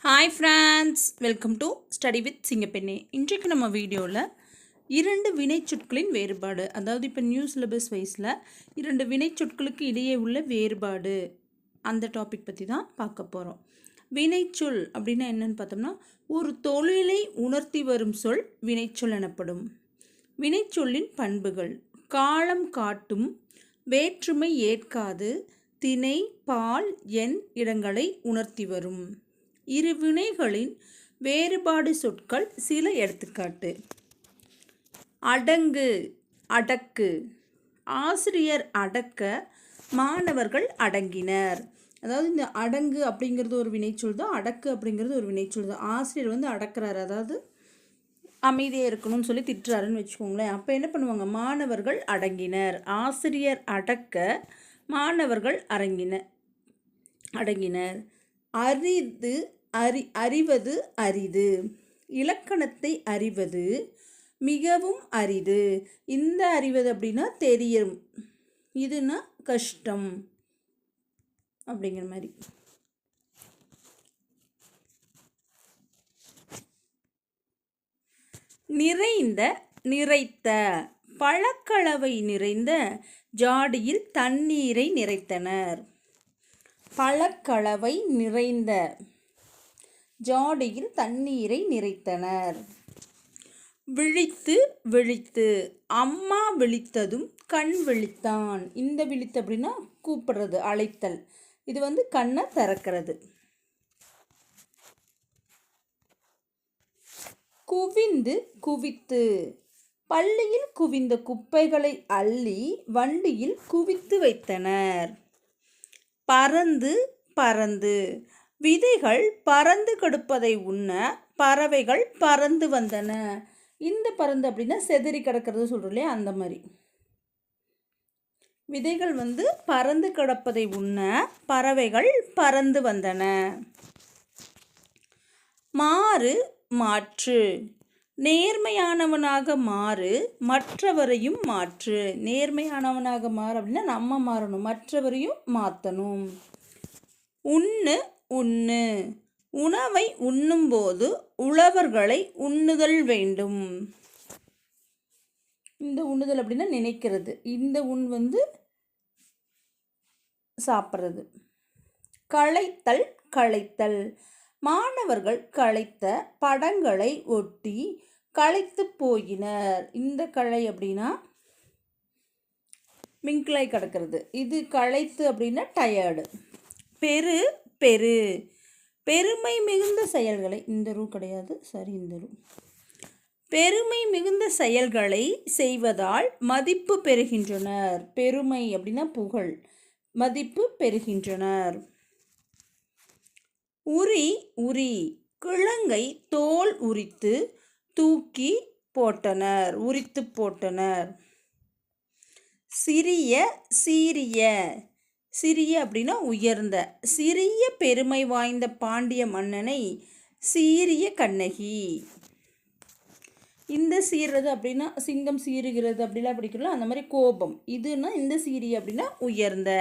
Hi friends, welcome to study with Singappenne. இன்றைக்கு நம்ம வீடியோவில் 2 வினைச்சொற்களின் வேறுபாடு, அதாவது இப்போ நியூ சிலபஸ் வைஸில் 2 வினைச்சொற்களுக்கு இடையே உள்ள வேறுபாடு, அந்த டாபிக் பற்றி தான் பார்க்க போகிறோம். வினைச்சொல் அப்படின்னா என்னன்னு பார்த்தோம்னா, ஒரு தொழிலை உணர்த்தி வரும் சொல் வினைச்சொல் எனப்படும். வினைச்சொல்லின் பண்புகள்: காலம் காட்டும், வேற்றுமை ஏற்காது, திணை பால் எண் இடங்களை உணர்த்தி வரும். இரு வினைகளின் வேறுபாடு சொற்கள் சில எடுத்துக்காட்டு: அடங்கு, அடக்கு. ஆசிரியர் அடக்க, மாணவர்கள் அடங்கினர். அதாவது இந்த அடங்கு அப்படிங்கிறது ஒரு வினைச்சொல் தான், அடக்கு அப்படிங்கிறது ஒரு வினைச்சொல் தான். ஆசிரியர் அடக்கிறாரு, அதாவது அமைதியாக இருக்கணும்னு சொல்லி திட்டுறாருன்னு வச்சுக்கோங்களேன். அப்போ என்ன பண்ணுவாங்க? மாணவர்கள் அடங்கினர். ஆசிரியர் அடக்க, மாணவர்கள் அடங்கினர். அரிது, அறிவது அரிது. இலக்கணத்தை அறிவது மிகவும் அரிது. இந்த அறிவது அப்படின்னா தெரியும், இதுனா கஷ்டம் அப்படிங்கிற மாதிரி. நிறைந்த, நிறைத்த. பழக்களவை நிறைந்த ஜாடியில் தண்ணீரை நிறைத்தனர். பழக்களவை நிறைந்த ஜாடியில் தண்ணீரை நிறைத்தனர். விழித்து, விழித்து. அம்மா விழித்ததும் கண் விழித்தான். இந்த விழித்து அப்படின்னா கூப்பிடுறது, அழைத்தல். இது கண்ணை திறக்கிறது. குவிந்து, குவித்து. பள்ளியில் குவிந்த குப்பைகளை அள்ளி வண்டியில் குவித்து வைத்தனர். பறந்து, பறந்து. விதைகள் பறந்து கெடுப்பதை உண்ண பறவைகள் பறந்து வந்தன. இந்த பறந்து அப்படின்னா செதறி கிடக்கிறது சொல்கிறோம் இல்லையா, அந்த மாதிரி. விதைகள் பறந்து கிடப்பதை உண்ண பறவைகள் பறந்து வந்தன. மாறு, மாற்று. நேர்மையானவனாக மாறு, மற்றவரையும் மாற்று. நேர்மையானவனாக மாறு அப்படின்னா நம்ம மாறணும், மற்றவரையும் மாற்றணும். உண்ணு, உண்ணு. உணவை உண்ணும்போது உழவர்களை உண்ணுதல் வேண்டும். இந்த உண்ணுதல் அப்படின்னா நினைக்கிறது, இந்த சாப்பிட்றது. களைத்தல், களைத்தல். மாணவர்கள் களைத்த படங்களை ஒட்டி களைத்து போயினர். இந்த களை அப்படின்னா மிங்கிளாய் கிடக்கிறது, இது களைத்து அப்படின்னா டயர்டு. பெரு, பெரு. பெருமை மிகுந்த செயல்களை, இந்த ரூ கிடையாது, சரி, இந்த ரூ. பெருமை மிகுந்த செயல்களை செய்வதால் மதிப்பு பெறுகின்றனர். பெருமை அப்படின்னா புகழ், மதிப்பு பெறுகின்றனர். உரி, உரி. கிழங்கை தோல் உரித்து தூக்கி போட்டனர், உரித்து போட்டனர். சிறிய, சீரிய. சிறிய அப்படின்னா உயர்ந்த. சிறிய பெருமை வாய்ந்த பாண்டிய மன்னனை சீரிய கண்ணகி. இந்த சீர்றது அப்படின்னா சிங்கம் சீறுகிறது அப்படிலாம் படிக்கிறோம், அந்த மாதிரி கோபம். இதுன்னா இந்த சீரிய அப்படின்னா உயர்ந்த.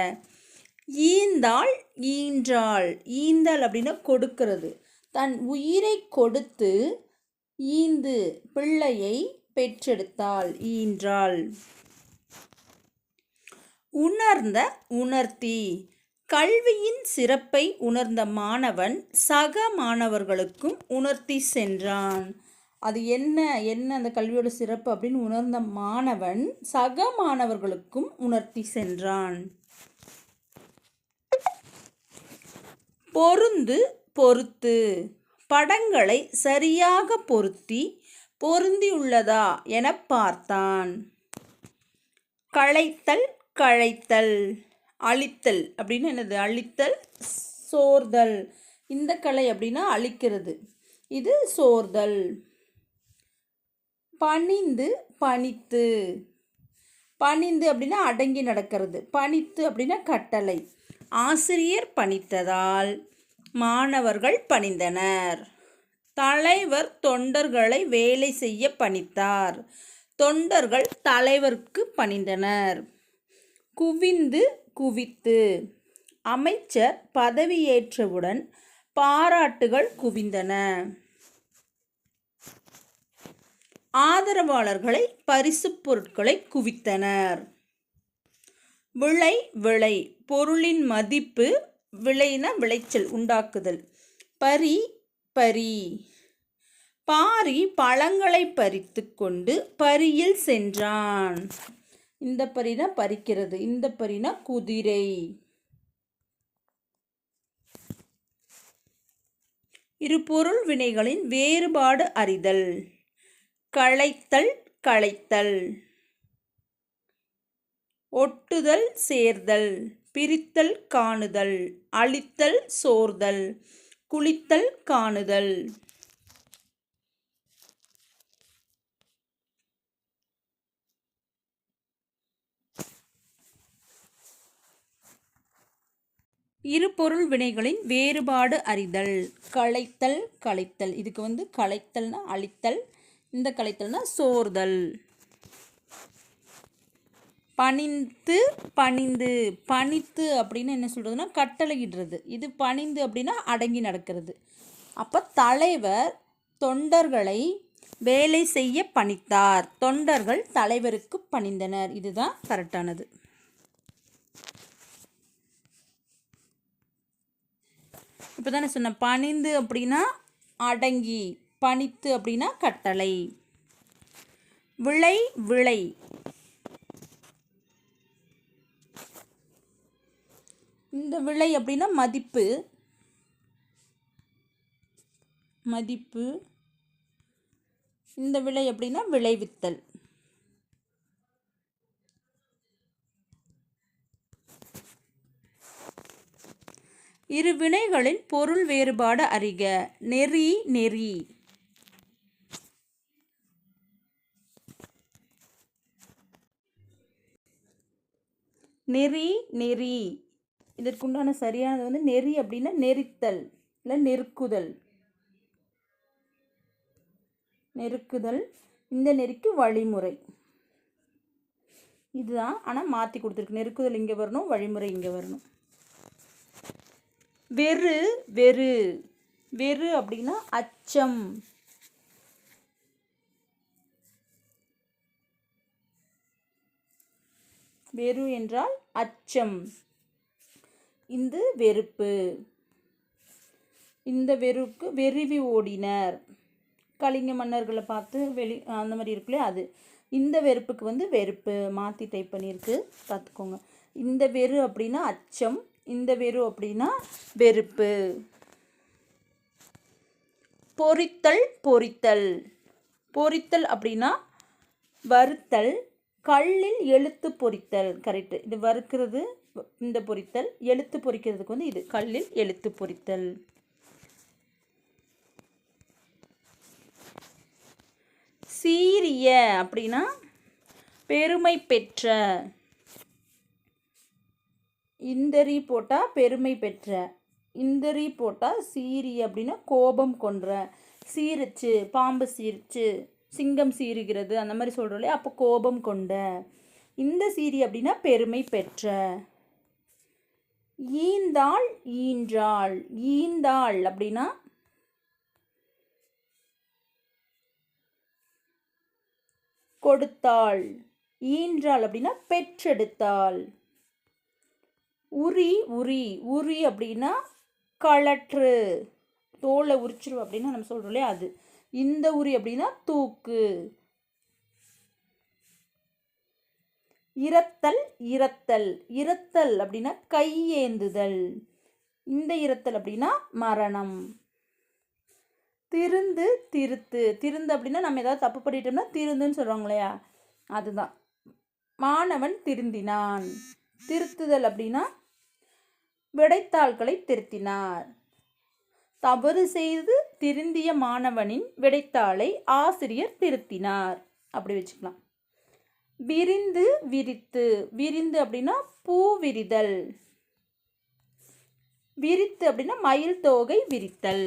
ஈந்தாள், ஈன்றாள். ஈந்தாள் அப்படின்னா கொடுக்கிறது, தன் உயிரை கொடுத்து ஈந்து பிள்ளையை பெற்றெடுத்தாள், ஈன்றாள். உணர்ந்த, உணர்த்தி. கல்வியின் சிறப்பை உணர்ந்த மாணவன் சக மாணவர்களுக்கும் உணர்த்தி சென்றான். அது என்ன அந்த கல்வியோட சிறப்பு அப்படின்னு உணர்ந்த மாணவன் சக மாணவர்களுக்கும் உணர்த்தி சென்றான். பொருந்து, பொறுத்து. படங்களை சரியாக பொருந்தியுள்ளதா என பார்த்தான். களைத்தல், கழைத்தல். அழித்தல் அப்படின்னு என்னது? அழித்தல், சோர்தல். இந்த கலை அப்படின்னா அழிக்கிறது, இது சோர்தல். பணிந்து, பணித்து. பணிந்து அப்படின்னா அடங்கி நடக்கிறது, பணித்து அப்படின்னா கட்டளை. ஆசிரியர் பணித்ததால் மாணவர்கள் பணிந்தனர். தலைவர் தொண்டர்களை வேலை செய்ய பணித்தார், தொண்டர்கள் தலைவருக்கு பணிந்தனர். குவிந்து, குவித்து. அமைச்சர் பதவியேற்றவுடன் பாராட்டுகள் குவிந்தன. ஆதரவாளர்களை பரிசுப் பொருட்களை குவித்தனர். விளை விளை பொருளின் மதிப்பு, விளைன விளைச்சல் உண்டாக்குதல். பரி பரி பாரி பழங்களை பறித்து கொண்டு பரியில் சென்றான். இந்த பரினா பறிக்கிறது, இந்த பரினா குதிரை. இரு பொருள் வினைகளின் வேறுபாடு அறிதல். களைத்தல் களைத்தல். ஒட்டுதல் சேர்தல். பிரித்தல் காணுதல். அழித்தல் சோர்தல். குளித்தல் காணுதல். இரு பொருள் வினைகளின் வேறுபாடு அறிதல். களைத்தல் களைத்தல். இதுக்கு களைத்தல்னா அழித்தல், இந்த களைத்தல்னா சோர்தல். பணிந்து பணிந்து. பணித்து அப்படின்னு என்ன சொல்கிறதுனா கட்டளையிடுறது. இது பணிந்து அப்படின்னா அடங்கி நடக்கிறது. அப்போ தலைவர் தொண்டர்களை வேலை செய்ய பணித்தார். தொண்டர்கள் தலைவருக்கு பணிந்தனர். இதுதான் கரெக்டானது. இப்போ தானே சொன்னேன், பணிந்து அப்படின்னா அடங்கி, பணித்து அப்படின்னா கட்டளை. விளை விளை. இந்த விளை அப்படின்னா மதிப்பு, மதிப்பு. இந்த விளை அப்படின்னா விளைவித்தல். இரு வினைகளின் பொருள் வேறுபாடு அறிக. நெறி நெறி. நெறி நெறி. இதற்குண்டான சரியானது நெறி அப்படின்னா நெறித்தல் இல்லை நெருக்குதல். நெருக்குதல். இந்த நெறிக்கு வழிமுறை இதுதான். ஆனால் மாற்றி கொடுத்துருக்கு. நெருக்குதல் இங்கே வரணும், வழிமுறை இங்கே வரணும். வெறு வெறு. வெறு அப்படின்னா அச்சம். வெறு என்றால் அச்சம். இந்த வெறுப்பு. இந்த வெறுக்கு வெறிவி ஓடினர். கலிங்க மன்னர்களை பார்த்து அந்த மாதிரி இருக்குல்லையே அது. இந்த வெறுப்புக்கு வெறுப்பு மாற்றி டைப் பண்ணியிருக்கு, பார்த்துக்கோங்க. இந்த வெறு அப்படின்னா அச்சம், இந்த வெறு அப்படின்னா வெறுப்பு. பொரித்தல் பொரித்தல். பொரித்தல் அப்படின்னா வறுத்தல். கல்லில் எழுத்து பொரித்தல். கரெக்டு. இது வறுக்கிறது, இந்த பொரித்தல். எழுத்து பொரிக்கிறதுக்கு இது கல்லில் எழுத்து பொரித்தல். சீரிய அப்படின்னா பெருமை பெற்ற. இந்தரி போட்டால் பெருமை பெற்ற. இந்தரி போட்டால் சீரிய அப்படின்னா கோபம் கொன்ற. சீரிச்சு, பாம்பு சீரிச்சு, சிங்கம் சீறுகிறது, அந்த மாதிரி சொல்கிறோம் இல்லையா, அப்போ கோபம் கொண்ட. இந்த சீரி அப்படின்னா பெருமை பெற்ற. ஈந்தாள் ஈன்றாள். ஈந்தாள் அப்படின்னா கொடுத்தாள். ஈன்றாள் அப்படின்னா பெற்றெடுத்தாள். உரி உரி. உரி அப்படின்னா களற்று, தோலை உரிச்சிரு அப்படின்னா நம்ம சொல்கிறோம் இல்லையா அது. இந்த உரி அப்படின்னா தூக்கு. இரத்தல் இரத்தல். இரத்தல் அப்படின்னா கையேந்துதல். இந்த இரத்தல் அப்படின்னா மரணம். திருந்து திருத்து. திருந்து அப்படின்னா நம்ம ஏதாவது தப்பு பண்ணிட்டோம்னா திருந்துன்னு சொல்கிறாங்க இல்லையா, அதுதான். மாணவன் திருந்தினான். திருத்துதல் அப்படின்னா விடைத்தாள்களை திருத்தினார். தவறு செய்து திருந்திய மாணவனின் விடைத்தாளை ஆசிரியர் திருத்தினார். அப்படி வச்சுக்கலாம். விரிந்து விரித்து. விரிந்து அப்படின்னா பூ விரிதல். விரித்து அப்படின்னா மயில் தோகை விரித்தல்.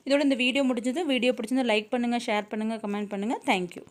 இதோட இந்த வீடியோ முடிஞ்சது. வீடியோ பிடிச்சிருந்தா லைக் பண்ணுங்கள், ஷேர் பண்ணுங்கள், கமெண்ட் பண்ணுங்கள். தேங்க்யூ.